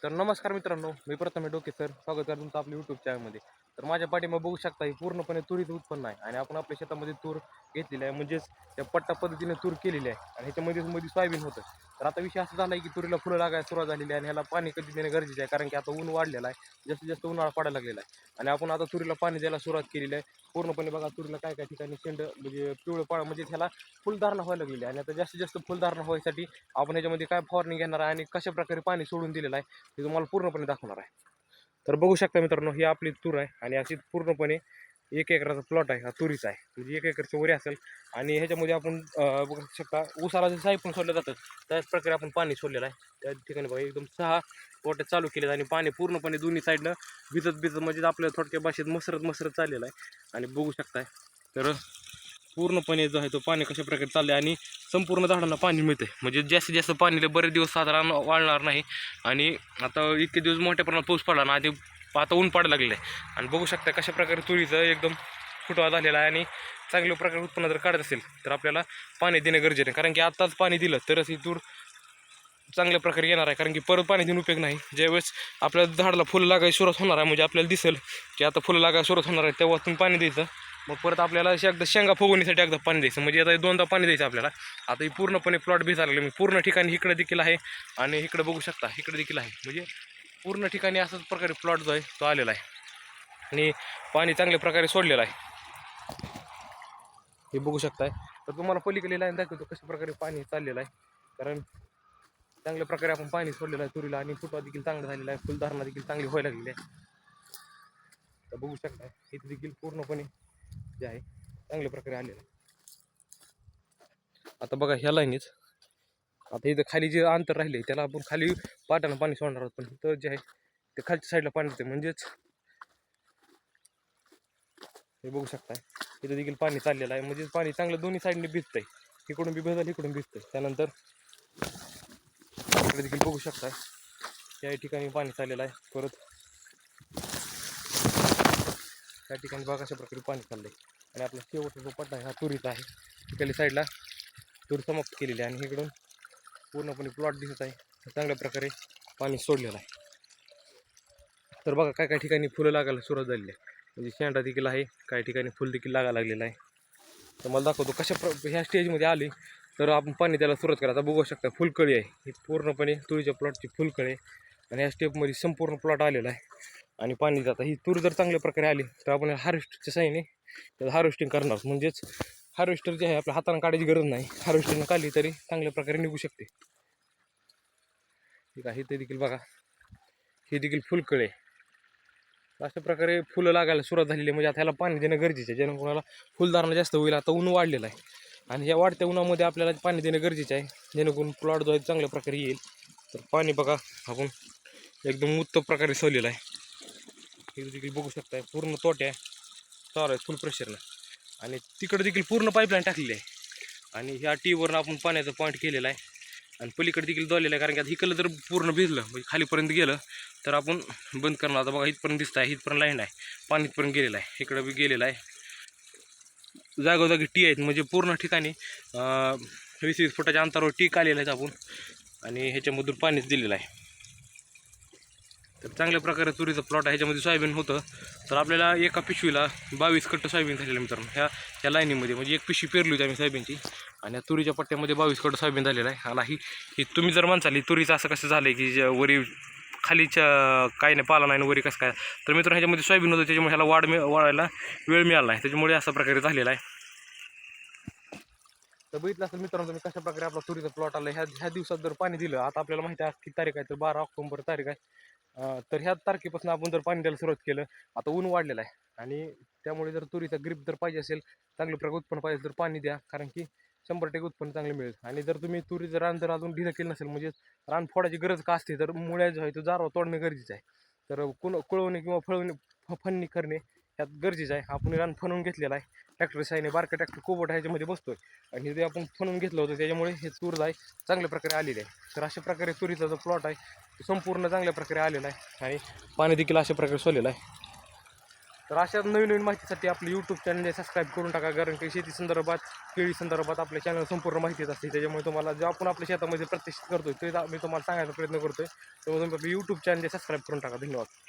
तर नमस्कार मित्रांनो, मी प्रथम डोके सर स्वागत करतो तुमचं आपल्या यूट्यूब चॅनलमध्ये. तर माझ्या पाठीमागे बघू शकता, ही पूर्णपणे तुरीचं उत्पन्न आहे आणि आपण आपल्या शेतामध्ये तूर घेतलेली आहे, म्हणजेच त्या पट्टा पद्धतीने तूर केलेली आहे आणि ह्याच्यामध्ये सोयाबीन होतं. तर आता विषय असा झाला आहे की तुरीला फुलं लागायला सुरुवात झालेली आहे आणि ह्याला पाणी कधी देणे गरजेचं आहे, कारण की आता ऊन वाढलेलं आहे, जास्तीत जास्त उन्हाळा पडायला लागलेला आहे आणि आपण आता तुरीला पाणी द्यायला सुरुवात केलेली आहे. पूर्णपणे बघा तुरीला काय काय ठिकाणी शेंड म्हणजे पिवळं पाळ म्हणजे ह्याला फुलधारणा व्हायला लागलेली आहे आणि आता जास्तीत जास्त फुलधारणा व्हायसाठी आपण ह्याच्यामध्ये काय फवारणी घेणार आहे आणि कशा प्रकारे पाणी सोडून दिलेलं आहे हे तुम्हाला पूर्णपणे दाखवणार आहे. तर बघू शकता मित्रांनो, ही आपली तूर आहे आणि अशी पूर्णपणे 1 एकराचा प्लॉट आहे, हा तुरीचा आहे, म्हणजे 1 एकरच्या वरी असेल आणि ह्याच्यामध्ये आपण बघू शकता ऊसाला जसं साईपण सोडलं जातं त्याच प्रकारे आपण पाणी सोडलेलं आहे. त्या ठिकाणी बघा एकदम 6 वाटे चालू केलेलं आणि पाणी पूर्णपणे दोन्ही साईडनं भिजत म्हणजे आपल्या थोडक्या भाषेत मसरत चाललेलं आहे आणि बघू शकताय. तर पूर्णपणे जो आहे तो पाणी कशा प्रकारे चाललं आहे आणि संपूर्ण झाडांना पाणी मिळते, म्हणजे जास्तीत जास्त पाणी बरेच दिवस साधारण वाळणार नाही आणि आता इतके दिवस मोठ्या प्रमाणात पाऊस पडला ना, आधी आता ऊन पडायला लागले आहे आणि बघू शकता कशा प्रकारे तुरीचं एकदम फुटवा झालेला आहे आणि चांगल्या प्रकारे उत्पन्न जर काढत असेल तर आपल्याला पाणी देणं गरजेचं आहे, कारण की आत्ताच पाणी दिलं तरच ही तूर चांगल्या प्रकारे येणार आहे, कारण की परत पाणी देऊन उपयोग नाही. ज्यावेळेस आपल्या झाडाला फुलं लागायला सुरुवात होणार आहे, म्हणजे आपल्याला दिसेल की आता फुलं लागायला सुरुवात होणार आहे, तेव्हा तुम्ही पाणी द्यायचं. मग परत आपल्याला एकदा शेंगा फुगवणीसाठी एकदा पाणी द्यायचं, म्हणजे आता 2दा पाणी द्यायचं आपल्याला. आता ही पूर्णपणे प्लॉट भिजायला लागले, मी पूर्ण ठिकाणी इकडे देखील आहे आणि इकडे बघू शकता इकडे देखील आहे, म्हणजे पूर्ण ठिकाणी असाच प्रकारे प्लॉट जो आहे तो आलेला आहे आणि पाणी चांगल्या प्रकारे सोडलेलं आहे, हे बघू शकताय. तर तुम्हाला पलीकडे लाईन दाखवतो कशा प्रकारे पाणी चाललेलं आहे, कारण चांगल्या प्रकारे आपण पाणी सोडलेलं आहे तुरीला आणि फुटवा देखील चांगला झालेला आहे, फुलधारणा देखील चांगली व्हायला लागलेली आहे. तर बघू शकताय इथे देखील पूर्णपणे जे आहे चांगल्या प्रकारे आलेलं आहे. आता बघा ह्या लाईनीच आता इथं खाली जे अंतर राहिले त्याला आपण खाली पाटानं पाणी सोडणार आहोत, पण इथं जे आहे ते खालच्या साईडला पाणी देते, म्हणजेच हे बघू शकताय इथं देखील पाणी चाललेलं आहे, म्हणजेच पाणी चांगलं दोन्ही साईडने भिजतंय, इकडून बी भिजल इकडून भिजतंय. त्यानंतर इकडे देखील बघू शकताय या ठिकाणी पाणी चाललेलं आहे, परत त्या ठिकाणी बघा अशा प्रकारे पाणी चाललंय आणि आपला शेवटचा जो पट्टा आहे हा तुरीचा आहे, तिकडल्या साईडला तूर समाप्त केलेली आहे आणि इकडून पूर्णपणे प्लॉट दिसत आहे, चांगल्या प्रकारे पाणी सोडलेलं आहे. तर बघा काय काय ठिकाणी फुलं लागायला सुरुवात झालेली आहे, म्हणजे शेंडा देखील आहे, काही ठिकाणी फुल देखील लागायला लागलेलं आहे. तर मला दाखवतो ह्या स्टेजमध्ये आली तर आपण पाणी द्यायला सुरुवात करा. आता बघू शकता फुलकळी आहे, ही पूर्णपणे तुरीच्या प्लॉटची फुलकळी आणि ह्या स्टेपमध्ये संपूर्ण प्लॉट आलेला आहे आणि पाणी जातं. ही तूर जर चांगल्या प्रकारे आली तर आपण हार्वेस्टच्या साईने त्याला हार्वेस्टिंग करणार, म्हणजेच हार्वेस्टर जे आहे आपल्या हाताने काढायची गरज नाही, हार्वेस्टरनं काढली तरी चांगल्या प्रकारे निघू शकते. ठीक आहे, ते देखील बघा ही देखील फुलकळे अशा प्रकारे फुलं लागायला सुरुवात झालेली आहे, म्हणजे आता ह्याला पाणी देणं गरजेचं आहे, जेणेकरून कोणाला फुलधारणा जास्त होईल. आता ऊन वाढलेलं आहे आणि या वाढत्या उन्हामध्ये आपल्याला पाणी देणं गरजेचं आहे, जेणेकरून प्लॉट जो आहे चांगल्या प्रकारे येईल. तर पाणी बघा आपण एकदम उत्तम प्रकारे सोडलेलं आहे, हे देखील बघू शकताय पूर्ण तोट्या चालू आहे फुल प्रेशरनं आणि तिकडे देखील पूर्ण पाईपलाईन टाकलेली आहे आणि ह्या टीवरनं आपण पाण्याचा पॉईंट केलेला आहे आणि पलीकडे देखील दोलेलं आहे, कारण की आता इकडलं जर पूर्ण भिजलं म्हणजे खालीपर्यंत गेलं तर आपण बंद करणार. आता बघा इथपर्यंत दिसत आहे, इथपर्यंत लाईन आहे, पाणी इथपर्यंत गेलेलं आहे, इकडं बी गेलेलं आहे, जागोजागी टी आहेत, म्हणजे पूर्ण ठिकाणी 20-20 फुटाच्या अंतरावर टी आलेलं आहेत आपण आणि ह्याच्यामधून पाणीच दिलेलं आहे. तर चांगल्या प्रकारे तुरीचं प्लॉट आहे, ह्याच्यामध्ये सोयाबीन होतं. तर आपल्याला एका पिशवीला 22 कट्ट सोयाबीन झालेलं मित्रांनो, ह्या लाईनीमध्ये, म्हणजे एक पिशवी पेरली होती आम्ही सोयाबीनची आणि तुरीच्या पट्ट्यामध्ये 22 कट्ट सोयाबीन झालेलं आहे. आणि ही तुम्ही जर म्हणसाल तुरीचं असं कसं झालं आहे की वरी खालीच्या काही नाही पाला नाही वरी कसं काय, तर मित्रांनो ह्याच्यामध्ये सोयाबीन होतं, त्याच्यामुळे ह्याला वाढायला वेळ मिळाला नाही, त्याच्यामुळे अशा प्रकारे झालेला आहे. तर बघितलं असेल मित्रांनो तुम्ही कशा प्रकारे आपला तुरीचा प्लॉट आला. ह्या दिवसात जर पाणी दिलं, आता आपल्याला माहिती आहे किती तारीख आहे, तर 12 ऑक्टोबर तारीख आहे. तर ह्या तारखेपासून आपण जर पाणी द्यायला सुरुवात केलं, आता ऊन वाढलेलं आहे आणि त्यामुळे जर तुरीचा ग्रीप जर पाहिजे असेल, चांगल्या प्रकारे उत्पन्न पाहिजे तर पाणी द्या, कारण की 100% उत्पन्न चांगले मिळेल. आणि जर तुम्ही तुरीचं रान जर अजून ढिलं केलं नसेल, म्हणजे रान फोडायची गरज का असते, तर मुळ्या जो आहे तो जारवा तोडणे गरजेचं आहे. तर कुळवणे किंवा फणणी करणे ह्यात गरजेचं आहे. आपण रान फणून घेतलेलं आहे, ट्रॅक्टर साईने बारका ट्रॅक्टर कोबट ह्याच्यामध्ये बसतोय आणि ते आपण फणून घेतलं होतं, त्याच्यामुळे हे तूर आहे चांगल्या प्रकारे आलेले आहे. तर अशा प्रकारे तुरीचा जो प्लॉट आहे तो संपूर्ण चांगल्या प्रकारे आलेला आहे आणि पाणी देखील अशा प्रकारे सोडलेलं आहे. तर अशा नवीन नवीन माहितीसाठी आपलं यूट्यूब चॅनल सबस्क्राईब करून टाका, कारण की शेती संदर्भात केळी संदर्भात आपल्या चॅनल संपूर्ण माहितीच असते. त्याच्यामुळे तुम्हाला जे आपण आपल्या शेतामध्ये प्रत्यक्ष करतोय ते मी तुम्हाला सांगायचा प्रयत्न करतोय. त्यामुळे तुम्ही आपलं यूट्यूब चॅनल सबस्क्राईब करून टाका. धन्यवाद.